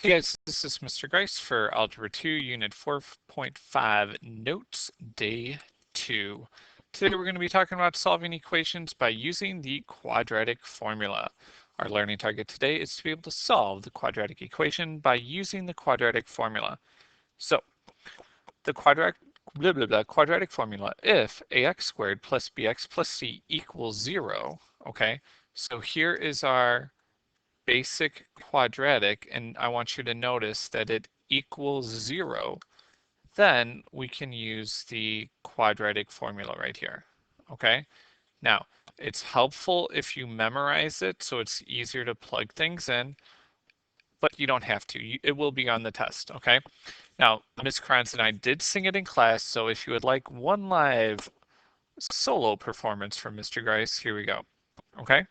Hey guys, this is Mr. Grice for Algebra 2, Unit 4.5, Notes, Day 2. Today we're going to be talking about solving equations by using the quadratic formula. Our learning target today is to be able to solve the quadratic equation by using the quadratic formula. So, the quadratic formula, if ax squared plus bx plus c equals 0, okay, so here is our basic quadratic, and I want you to notice that it equals 0, then we can use the quadratic formula right here. Okay, now it's helpful if you memorize it so it's easier to plug things in, but you don't have to. It will be on the test. Okay, now Ms. Carranza and I did sing it in class, so if you would like one live solo performance from Mr. Grice, here we go. Okay.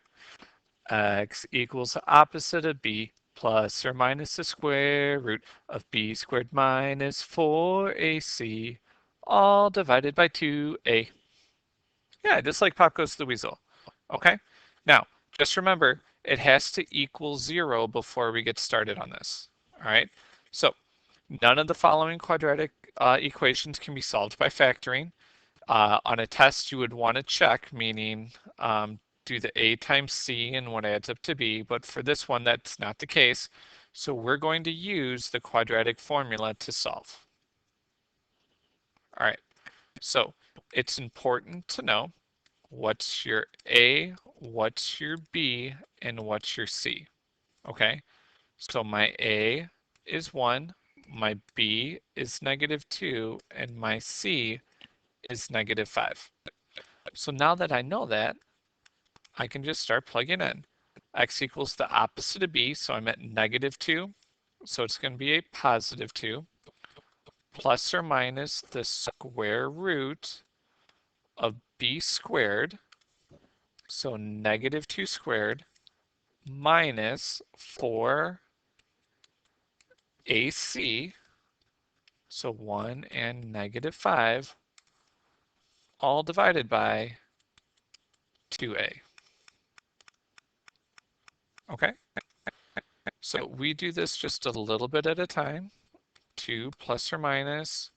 X equals the opposite of b plus or minus the square root of b squared minus 4ac, all divided by 2a. Yeah, just like Pop Goes the Weasel. Okay, now just remember it has to equal 0 before we get started on this. All right, so none of the following quadratic equations can be solved by factoring. On a test, you would want to check, meaning do the a times c and what adds up to b, but for this one, that's not the case. So we're going to use the quadratic formula to solve. All right, so it's important to know what's your a, what's your b, and what's your c. Okay, so my a is 1, my b is -2, and my c is -5. So now that I know that, I can just start plugging in. X equals the opposite of b, so I'm at -2. So it's going to be a +2 plus or minus the square root of b squared, so -2 squared, minus 4ac, so 1 and -5, all divided by 2a. Okay? So we do this just a little bit at a time. 2 plus or minus.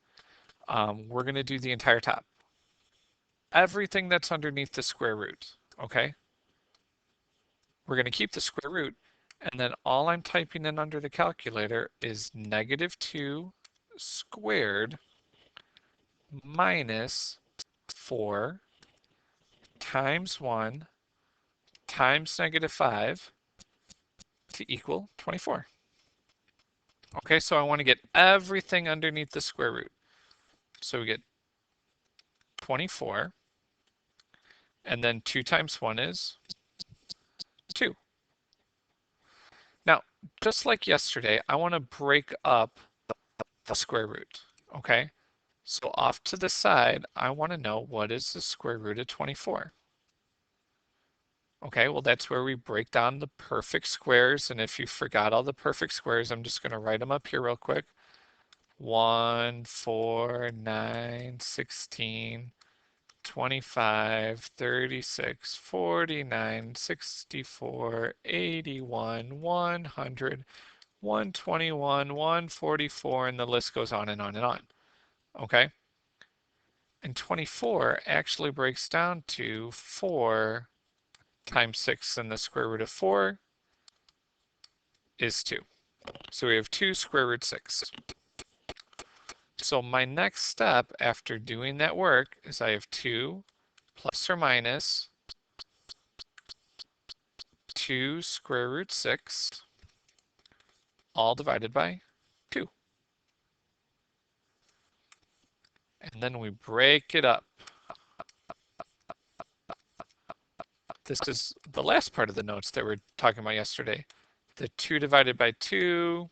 We're going to do the entire top. Everything that's underneath the square root, okay? We're going to keep the square root, and then all I'm typing in under the calculator is -2 squared minus 4 times 1 times -5 to equal 24. Okay, so I want to get everything underneath the square root. So we get 24, and then 2 times 1 is 2. Now, just like yesterday, I want to break up the square root, okay? So off to the side, I want to know what is the square root of 24. Okay, well, that's where we break down the perfect squares. And if you forgot all the perfect squares, I'm just going to write them up here real quick. 1, 4, 9, 16, 25, 36, 49, 64, 81, 100, 121, 144, and the list goes on and on and on. Okay? And 24 actually breaks down to 4 times 6, and the square root of 4 is 2. So we have 2 square root 6. So my next step after doing that work is I have 2 plus or minus 2 square root 6, all divided by 2. And then we break it up. This is the last part of the notes that we were talking about yesterday. The 2 divided by 2,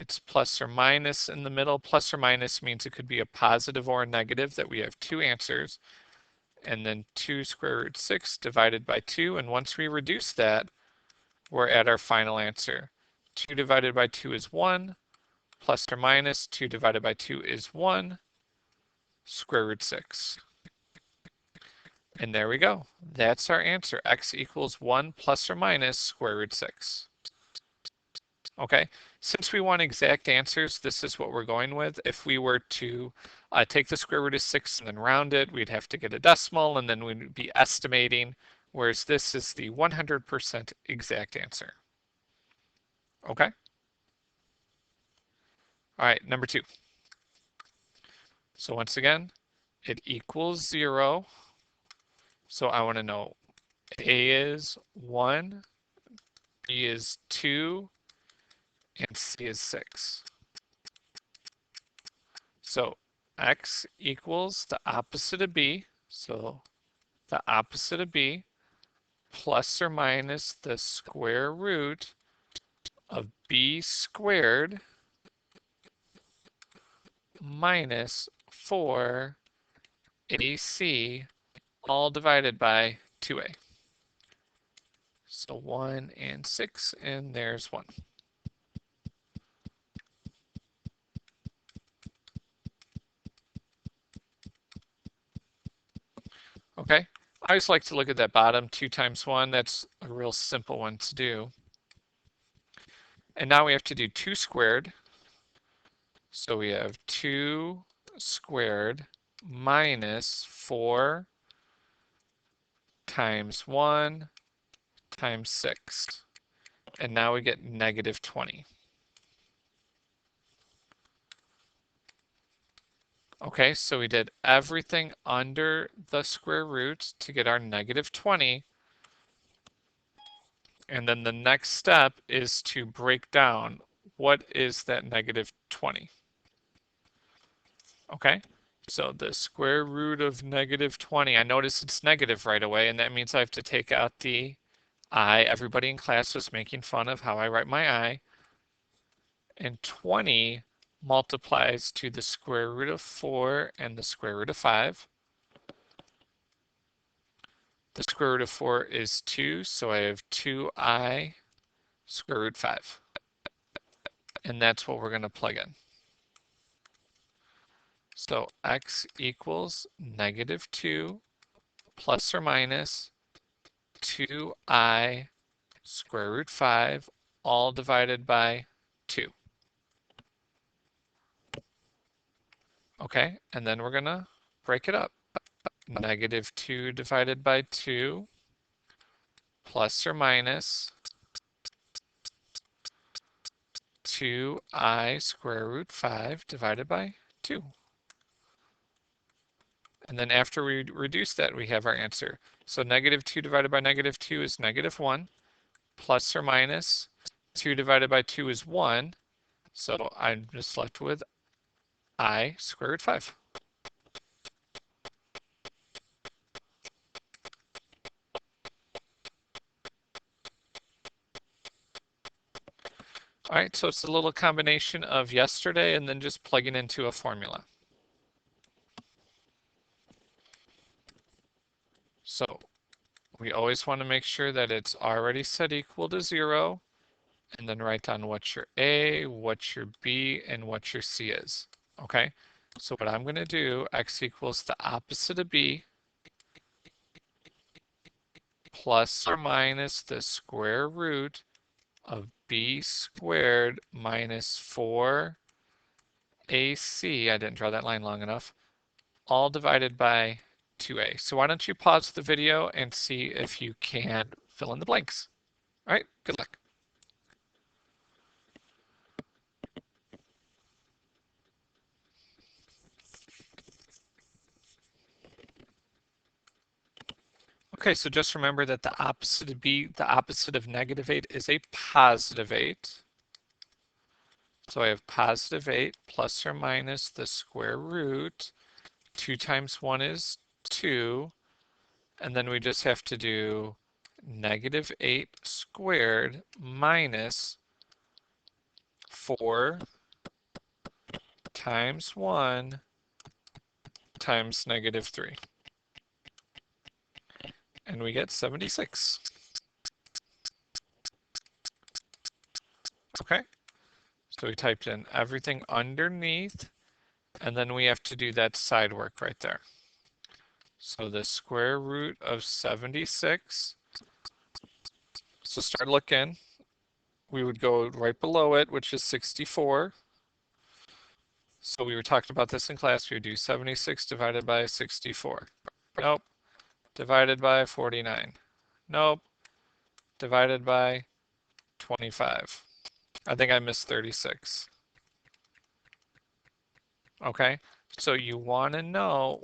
it's plus or minus in the middle. Plus or minus means it could be a positive or a negative, that we have 2 answers. And then 2 square root 6 divided by 2. And once we reduce that, we're at our final answer. 2 divided by 2 is 1. Plus or minus 2 divided by 2 is 1. Square root 6. And there we go. That's our answer. X equals 1 plus or minus square root 6. Okay, since we want exact answers, this is what we're going with. If we were to take the square root of 6 and then round it, we'd have to get a decimal and then we'd be estimating, whereas this is the 100% exact answer. Okay? All right, number 2. So once again, it equals 0. So I want to know A is 1, B is 2, and C is 6. So X equals the opposite of B. So the opposite of B plus or minus the square root of B squared minus 4AC all divided by 2A. So 1 and 6, and there's 1. Okay, I always like to look at that bottom 2 times 1. That's a real simple one to do. And now we have to do 2 squared. So we have 2 squared minus 4 times 1 times 6. And now we get negative 20. Okay, so we did everything under the square root to get our negative 20. And then the next step is to break down what is that negative 20. Okay, so the square root of negative 20, I notice it's negative right away, and that means I have to take out the I. Everybody in class was making fun of how I write my I. And 20 multiplies to the square root of 4 and the square root of 5. The square root of 4 is 2, so I have 2I square root 5. And that's what we're going to plug in. So X equals negative 2 plus or minus 2I square root 5 all divided by 2. Okay, and then we're going to break it up. Negative 2 divided by 2 plus or minus 2I square root 5 divided by 2. And then after we reduce that, we have our answer. So negative 2 divided by negative 2 is negative 1, plus or minus 2 divided by 2 is 1. So I'm just left with I square root 5. All right, so it's a little combination of yesterday and then just plugging into a formula. So we always want to make sure that it's already set equal to 0, and then write down what your A, what your B, and what your C is. Okay, so what I'm going to do, X equals the opposite of B plus or minus the square root of B squared minus 4AC, I didn't draw that line long enough, all divided by 2A. So why don't you pause the video and see if you can fill in the blanks. All right, good luck. Okay, so just remember that the opposite of B, the opposite of negative 8 is a positive 8. So I have positive 8 plus or minus the square root. 2 times 1 is 2. And then we just have to do negative 8 squared minus 4 times 1 times negative 3. And we get 76. Okay, so we typed in everything underneath, and then we have to do that side work right there. So the square root of 76. So start looking. we would go right below it, which is 64. So we were talking about this in class. We would do 76 divided by 64. Nope. Divided by 49. Nope. Divided by 25. I think I missed 36. Okay, so you want to know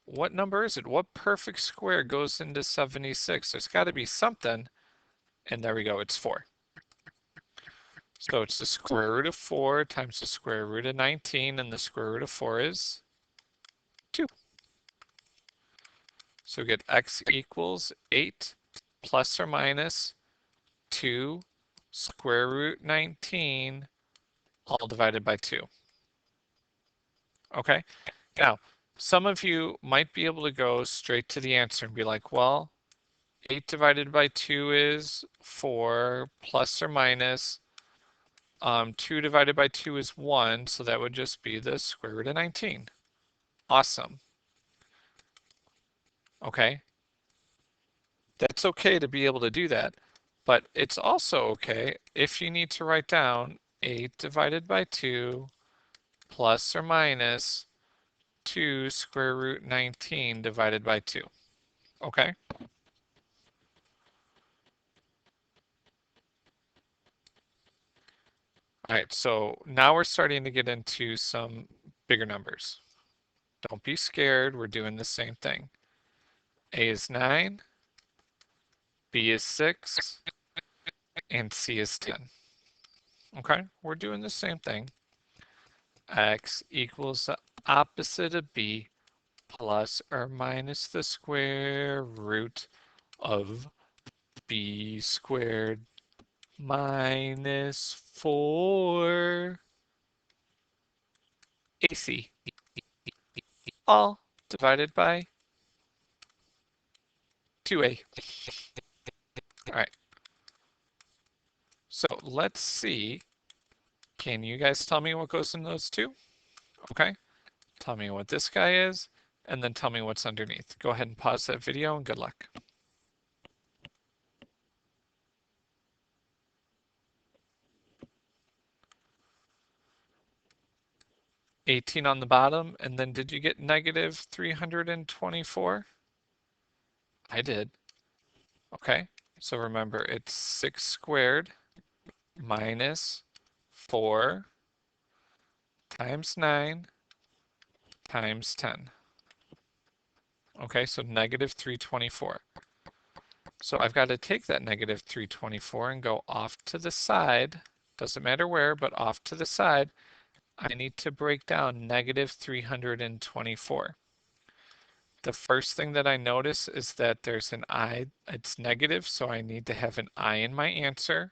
what number is it? What perfect square goes into 76? There's got to be something. And there we go, it's 4. So it's the square root of 4 times the square root of 19, and the square root of 4 is 2. So we get x equals 8 plus or minus 2 square root 19 all divided by 2. Okay, now some of you might be able to go straight to the answer and be like, well, 8 divided by 2 is 4 plus or minus 2 divided by 2 is 1, so that would just be the square root of 19. Awesome. Okay, that's okay to be able to do that, but it's also okay if you need to write down 8 divided by 2 plus or minus 2 square root 19 divided by 2. Okay? All right, so now we're starting to get into some bigger numbers. Don't be scared, we're doing the same thing. A is 9, B is 6, and C is 10. Okay, we're doing the same thing. X equals the opposite of B plus or minus the square root of B squared minus 4 AC, all divided by 2A. All right. So let's see. Can you guys tell me what goes in those two? Okay. Tell me what this guy is, and then tell me what's underneath. Go ahead and pause that video, and good luck. $18 on the bottom, and then did you get negative 324? I did. Okay, so remember it's 6 squared minus 4 times 9 times 10. Okay, so negative 324. So I've got to take that negative 324 and go off to the side. Doesn't matter where, but off to the side. I need to break down negative 324. The first thing that I notice is that there's an I, it's negative, so I need to have an I in my answer.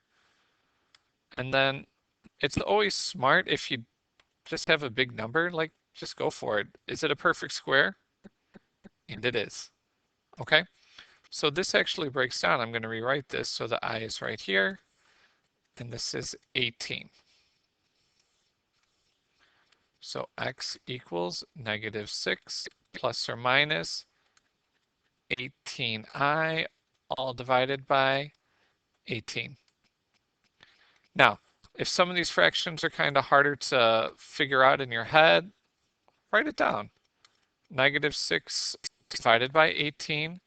And then it's always smart if you just have a big number, like just go for it. Is it a perfect square? And it is. Okay, so this actually breaks down. I'm going to rewrite this so the I is right here, and this is 18. So x equals negative 6 plus or minus 18i all divided by 18. Now, if some of these fractions are kind of harder to figure out in your head, write it down. Negative 6 divided by 18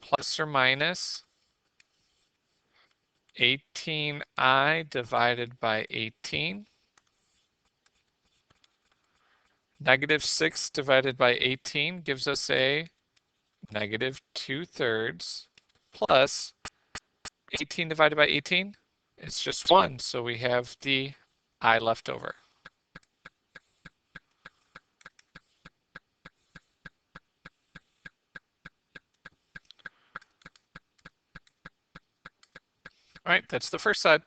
plus or minus 18i divided by 18. Negative 6 divided by 18 gives us a negative 2/3 plus 18 divided by 18. It's just 1, so we have the I left over. All right, that's the first side.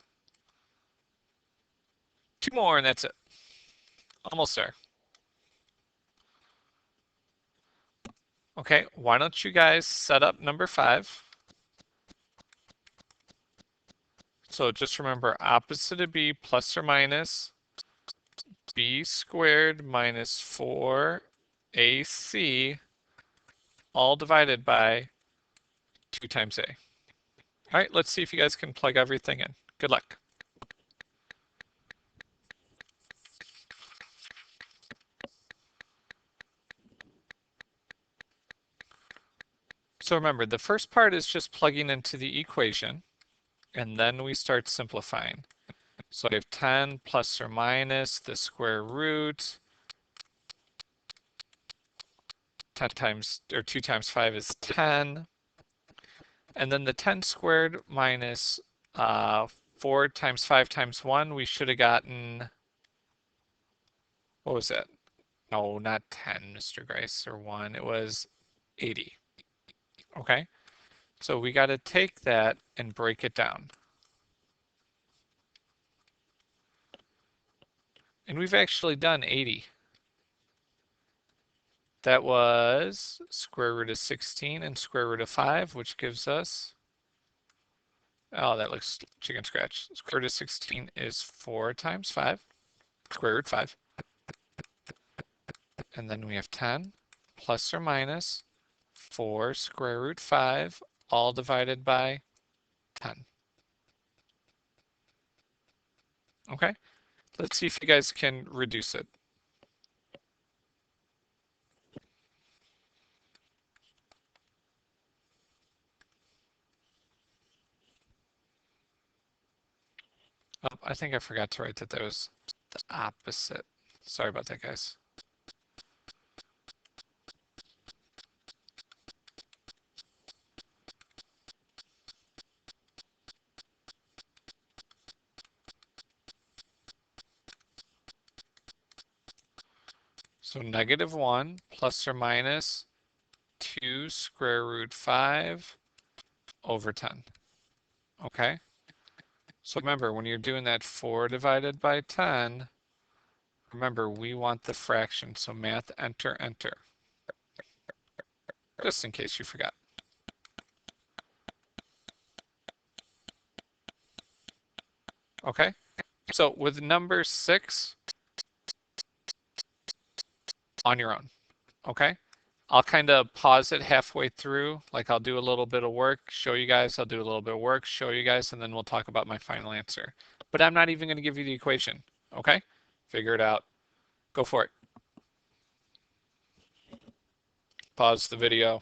2 more and that's it. Almost there. Okay, why don't you guys set up number 5? So just remember opposite of B plus or minus B squared minus 4AC all divided by 2 times A. All right, let's see if you guys can plug everything in. Good luck. So remember, the first part is just plugging into the equation, and then we start simplifying. So I have 10 plus or minus the square root. 10 times, or 2 times 5 is 10. And then the 10 squared minus 4 times 5 times 1, we should have gotten, what was it? No, not 10, Mr. Grice, or 1. It was 80. Okay? So we got to take that and break it down. And we've actually done 80. That was square root of 16 and square root of 5, which gives us, oh, that looks chicken scratch. Square root of 16 is 4 times 5, square root 5. And then we have 10 plus or minus 4 square root 5, all divided by 10. Okay, let's see if you guys can reduce it. Oh, I think I forgot to write that that was the opposite. Sorry about that, guys. So negative 1 plus or minus 2 square root 5 over 10. Okay? So remember, when you're doing that 4 divided by 10, remember, we want the fraction. So math, enter, enter. Just in case you forgot. Okay? So with number 6, on your own. Okay? I'll kind of pause it halfway through, like I'll do a little bit of work, show you guys, I'll do a little bit of work, show you guys, and then we'll talk about my final answer. But I'm not even going to give you the equation, okay? Figure it out. Go for it. Pause the video.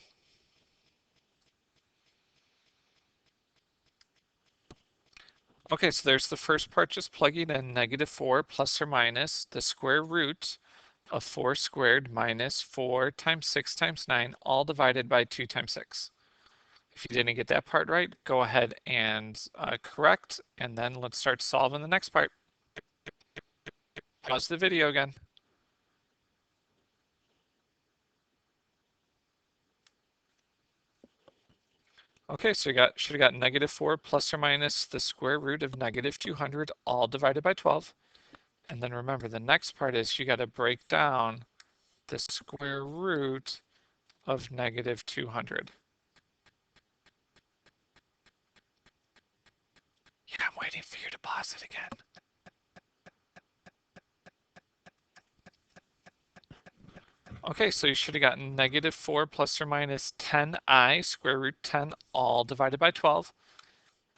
Okay, so there's the first part, just plugging in negative 4 plus or minus the square root of 4 squared minus 4 times 6 times 9, all divided by 2 times 6. If you didn't get that part right, go ahead and correct, and then let's start solving the next part. Pause the video again. Okay, so you should have got negative 4 plus or minus the square root of negative 200, all divided by 12. And then remember, the next part is you got to break down the square root of negative 200. Yeah, I'm waiting for you to pause it again. Okay, so you should have gotten negative 4 plus or minus 10i square root 10 all divided by 12.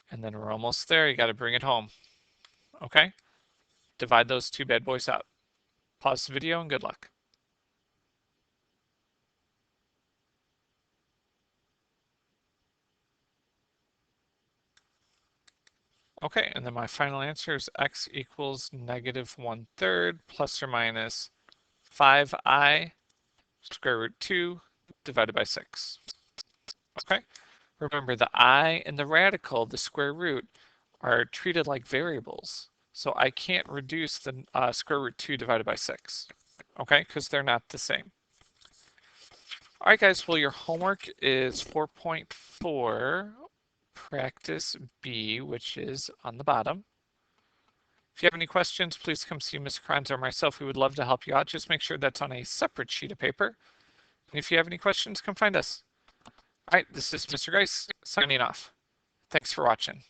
And then we're almost there. You got to bring it home. Okay? Divide those two bad boys out. Pause the video and good luck. Okay, and then my final answer is x equals negative 1/3 plus or minus 5i square root 2 divided by 6. Okay, remember the I and the radical, the square root, are treated like variables. So I can't reduce the square root 2 divided by 6, okay, because they're not the same. All right, guys, well, your homework is 4.4, practice B, which is on the bottom. If you have any questions, please come see Ms. Carranza or myself. We would love to help you out. Just make sure that's on a separate sheet of paper. And if you have any questions, come find us. All right, this is Mr. Grice signing off. Thanks for watching.